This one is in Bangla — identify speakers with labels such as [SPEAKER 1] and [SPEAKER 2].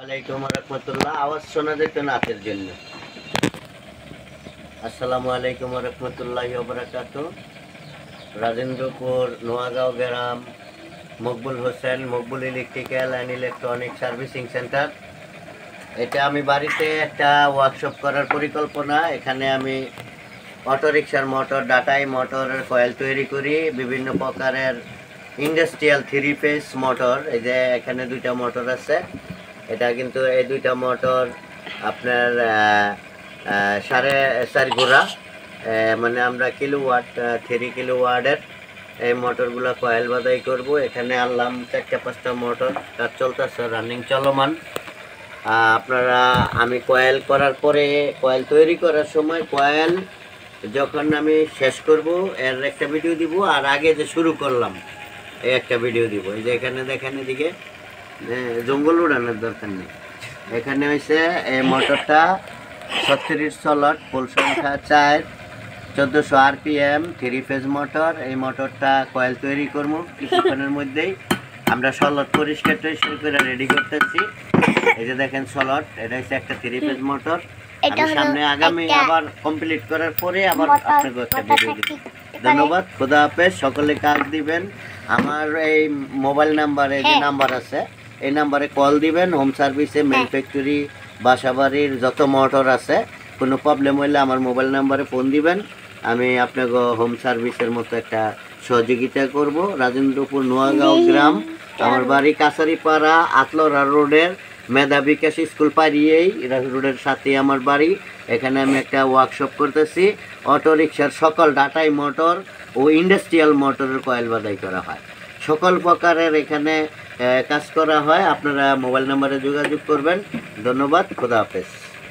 [SPEAKER 1] আলাইকুম রহমতুল্লাহ। আওয়াজ শোনা যেত নাচের জন্য। আসসালামু আলাইকুম রহমতুল্লাহি ওয়া বারাকাতুহু। রাজেন্দ্রপুর নোয়াগাঁও গ্রাম, Maqbul Hossain, Maqbul electrical and electronic servicing centre. এটা আমি বাড়িতে একটা ওয়ার্কশপ করার পরিকল্পনা। এখানে আমি অটোরিকশার মোটর, ডাটাই মোটরের কয়েল তৈরি করি, বিভিন্ন প্রকারের ইন্ডাস্ট্রিয়াল 3 ফেজ মোটর। এই যে এখানে দুইটা মোটর আছে। এটা কিন্তু এই দুইটা মোটর আপনার 4.5 ঘোড়া, মানে আমরা কিলোওয়াট 3 কিলোওয়াটের এই মোটরগুলো কয়েল বাদাই করব। এখানে আনলাম 4-5টা মোটর, কাজ চলতেছে, রানিং চলমান। আপনারা আমি কয়েল করার পরে, কয়েল তৈরি করার সময় কয়েল যখন আমি শেষ করব এর একটা ভিডিও দিব, আর আগে যে শুরু করলাম এই একটা ভিডিও দিব। এই যে এখানে দেখেন, এদিকে জঙ্গল উড়ানোর দরকার নেই। এখানে হয়েছে এই মোটরটা 36 স্লট, পোল সংখ্যা 4, 1400 RPM 3 ফেজ মোটর। এই মোটরটা কয়েল তৈরি করবো কিছুক্ষণের মধ্যেই। আমরা স্লট পরিষ্কার করে রেডি করতেছি। এই যে দেখেন স্লট, এটা হচ্ছে একটা 3 ফেজ মোটর। আমি সামনে আগামী আবার কমপ্লিট করার পরে আবার আপনাকে একটা ভিডিও দিব। ধন্যবাদ, খোদা হাফেজ। সকলে কাজ দিবেন। আমার এই মোবাইল নাম্বারে যে নাম্বার আছে, এই নাম্বারে কল দিবেন। হোম সার্ভিসে, মেল ফ্যাক্টরি, বাসাবাড়ির যত মোটর আছে, কোনো প্রবলেম হইলে আমার মোবাইল নাম্বারে ফোন দিবেন। আমি আপনাকে হোম সার্ভিসের মতো একটা সহযোগিতা করব। রাজেন্দ্রপুর নোয়াগাঁও গ্রাম, আমার বাড়ি কাছারিপাড়া, আতলরা রোডের মেধা বিকাশ স্কুল পাড়িয়েই রোডের সাথে আমার বাড়ি। এখানে আমি একটা ওয়ার্কশপ করতেছি। অটো রিক্সার সকল ডাটাই মোটর ও ইন্ডাস্ট্রিয়াল মোটরের কয়েল বাদাই করা হয়। সকল প্রকারের এখানে কাজ করা হয়। আপনারা মোবাইল নাম্বারে যোগাযোগ করবেন। ধন্যবাদ, খোদা হাফেজ।